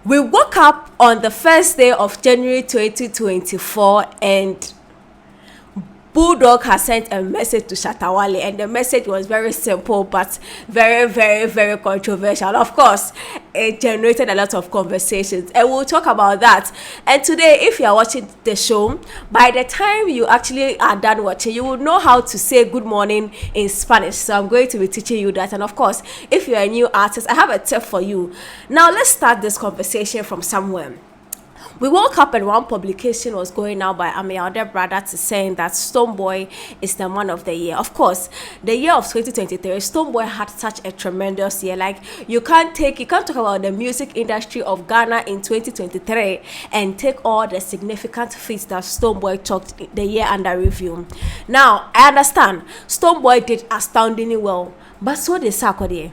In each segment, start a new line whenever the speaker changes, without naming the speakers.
We woke up on the first day of January 2024, and Bulldog has sent a message to Shatta Wale, and the message was very simple but very, very, very controversial. Of course, it generated a lot of conversations, and we'll talk about that. And today, if you are watching the show, by the time you actually are done watching, you will know how to say good morning in Spanish. So I'm going to be teaching you that. And of course, if you're a new artist, I have a tip for you. Now, let's start this conversation from somewhere. We woke up and one publication was going out by Ami other brother to saying that Stonebwoy is the man of the year. Of course, the year of 2023, Stonebwoy had such a tremendous year. Like, you can't talk about the music industry of Ghana in 2023 and take all the significant feats that Stonebwoy took the year under review. Now, I understand Stonebwoy did astoundingly well, but so did Sarkodie.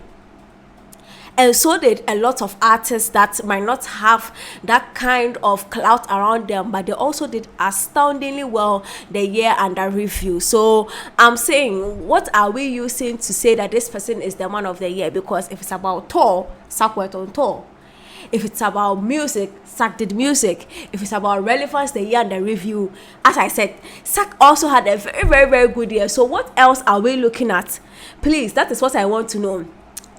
And so did a lot of artists that might not have that kind of clout around them, but they also did astoundingly well the year under review. So I'm saying, what are we using to say that this person is the man of the year? Because if it's about tour, Sak went on tour. If it's about music, Sak did music. If it's about relevance, the year under review, as I said, Sak also had a very, very, very good year. So what else are we looking at? Please, that is what I want to know.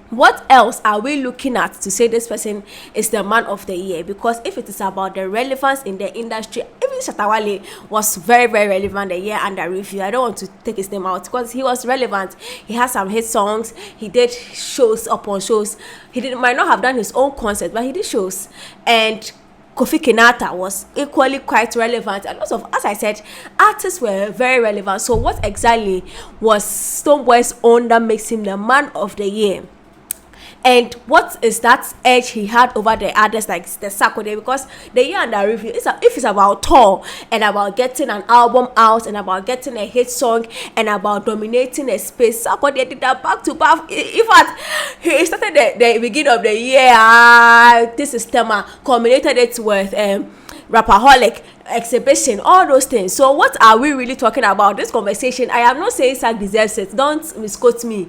What else are we looking at to say this person is the man of the year? Because if it is about the relevance in the industry, even Shatta Wale was very, very relevant the year under review. I don't want to take his name out because he was relevant. He has some hit songs. He did shows upon shows. Might not have done his own concert, but he did shows. And Kofi Kinata was equally quite relevant, and also, as I said, artists were very relevant. So what exactly was Stonebwoy's own that makes him the man of the year? And what is that edge he had over the others, like the Sarkodie? Because the year under review, if it's about tour and about getting an album out and about getting a hit song and about dominating a space, Sarkodie did that back to back. In fact, he started the beginning of the year. This is Tema, culminated it with Rapperholic exhibition, all those things. So what are we really talking about? This conversation, I am not saying Sak deserves it. Don't misquote me.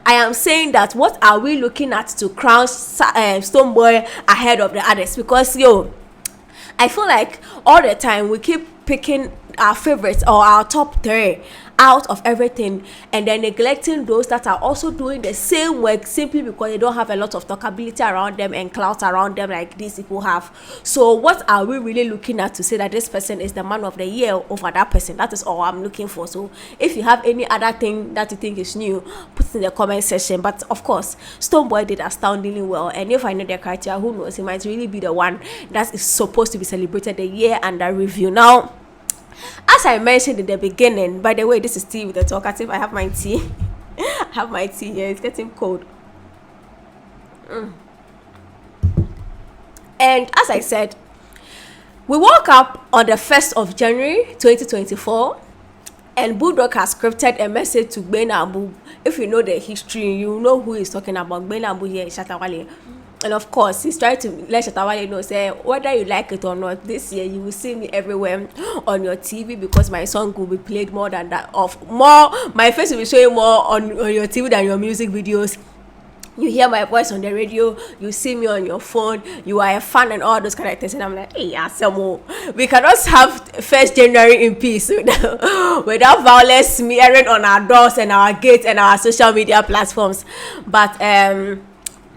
I am saying that what are we looking at to crown Stonebwoy ahead of the others? Because I feel like all the time we keep picking our favorites or our top three out of everything and then neglecting those that are also doing the same work simply because they don't have a lot of talkability around them and clout around them like these people have. So what are we really looking at to say that this person is the man of the year over that person? That is all I'm looking for. So if you have any other thing that you think is new, put it in the comment section. But of course, Stonebwoy did astoundingly well, and if I know the criteria, who knows, he might really be the one that is supposed to be celebrated the year under review. Now, as I mentioned in the beginning, by the way, this is tea with the talkative. I have my tea. I have my tea here. It's getting cold. And as I said, we woke up on the 1st of January 2024, and Bulldog has scripted a message to Gbenabu. If you know the history, you know who he's talking about. Gbenabu here is Shatta Wale. And of course, he's trying to let Shatta Wale know, say, whether you like it or not, this year you will see me everywhere on your TV because my song will be played more than that. My face will be showing more on your TV than your music videos. You hear my voice on the radio, you see me on your phone, you are a fan and all those kind of things. And I'm like, hey, Asamo, we cannot have 1st January in peace without violence smearing on our doors and our gates and our social media platforms. But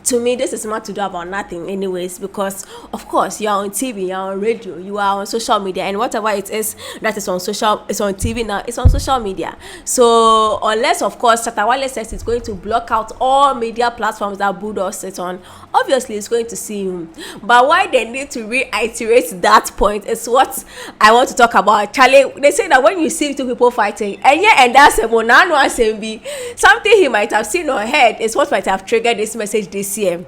to me, this is not to do about nothing anyways, because of course you are on TV, you are on radio, you are on social media, and whatever it is that is on TV now, it's on social media. So unless of course Shatta Wale says it's going to block out all media platforms that Bulldog sits on, obviously it's going to see him. But why they need to reiterate that point is what I want to talk about. Charlie, they say that when you see two people fighting, and that's a monano SMB, something he might have seen or heard is what might have triggered this message this year.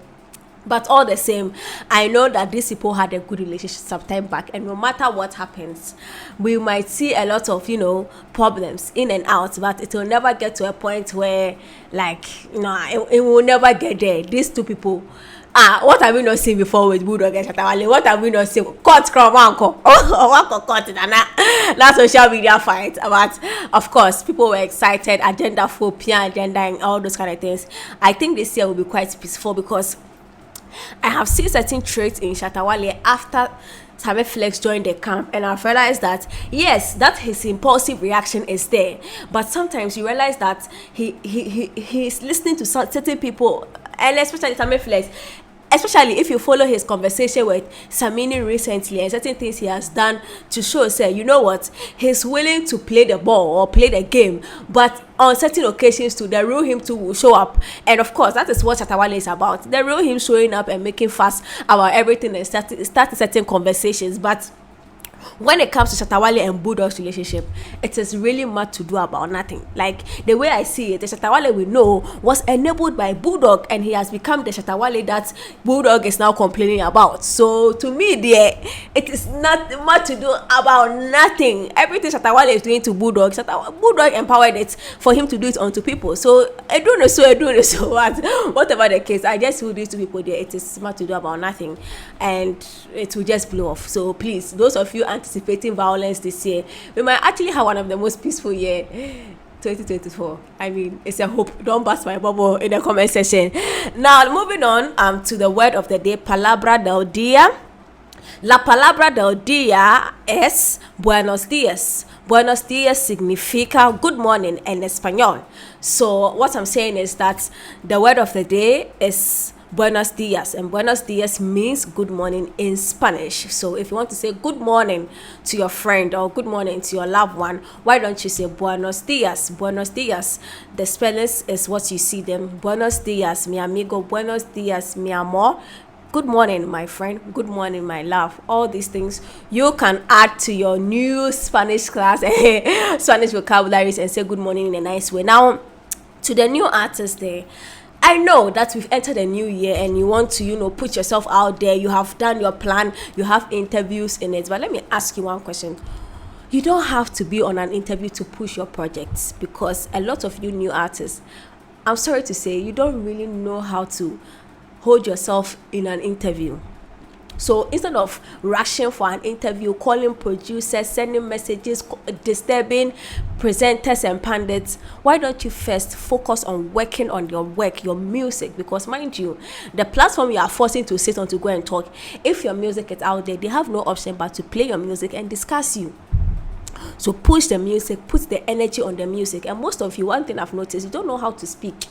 But all the same, I know that these people had a good relationship some time back, and no matter what happens, we might see a lot of problems in and out, but it will never get to a point where it will never get there. These two people, what have we not seen before with Bulldog and Shatta Wale? What have we not seen? Cut from uncle that social media fight. But of course, people were excited, agenda phobia, agenda and all those kind of things. I think this year will be quite peaceful because I have seen certain traits in Shatta Wale after Same Flex joined the camp, and I've realized that yes, that his impulsive reaction is there, but sometimes you realize that he's listening to certain people, and especially Same Flex. Especially if you follow his conversation with Samini recently and certain things he has done to show, say, you know what, he's willing to play the ball or play the game, but on certain occasions too, the real him too will show up. And of course, that is what Shatta Wale is about. The real him showing up and making fuss about everything and starting certain conversations. But when it comes to Shatta Wale and Bulldog's relationship, it is really much to do about nothing. Like, the way I see it, the Shatta Wale we know was enabled by Bulldog, and he has become the Shatta Wale that Bulldog is now complaining about. So to me, there, it is not much to do about nothing. Everything Shatta Wale is doing to Bulldog, Bulldog empowered it for him to do it onto people. So I don't know, so what, whatever the case, I just feel these two people there, it is much to do about nothing, and it will just blow off. So please, those of you anticipating violence this year, we might actually have one of the most peaceful year 2024. I mean, it's a hope. Don't bust my bubble in the comment section. Now moving on to the word of the day, palabra del dia. La palabra del dia es buenos días. Buenos días significa good morning in Espanol. So what I'm saying is that the word of the day is buenos días, and buenos días means good morning in Spanish. So if you want to say good morning to your friend or good morning to your loved one, why don't you say buenos días? Buenos días. The spellings is what you see them. Buenos días, mi amigo. Buenos días, mi amor. Good morning, my friend. Good morning, my love. All these things you can add to your new Spanish class, Spanish vocabularies, and say good morning in a nice way. Now, to the new artists there, I know that we've entered a new year and you want to, put yourself out there. You have done your plan. You have interviews in it. But let me ask you one question. You don't have to be on an interview to push your projects, because a lot of you new artists, I'm sorry to say, you don't really know how to hold yourself in an interview. So instead of rushing for an interview, calling producers, sending messages, disturbing presenters and pundits, why don't you first focus on working on your work, your music? Because mind you, the platform you are forcing to sit on to go and talk, if your music is out there, they have no option but to play your music and discuss you. So push the music, put the energy on the music. And most of you, one thing I've noticed, you don't know how to speak.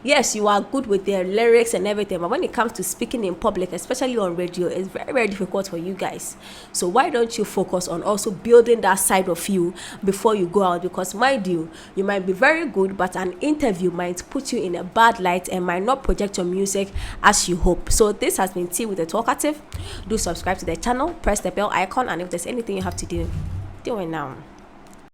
Yes, you are good with their lyrics and everything, but when it comes to speaking in public, especially on radio, it's very, very difficult for you guys. So why don't you focus on also building that side of you before you go out? Because mind you, you might be very good, but an interview might put you in a bad light and might not project your music as you hope. So this has been Tea with the Talkative. Do subscribe to the channel, press the bell icon, and if there's anything you have to do, do it now.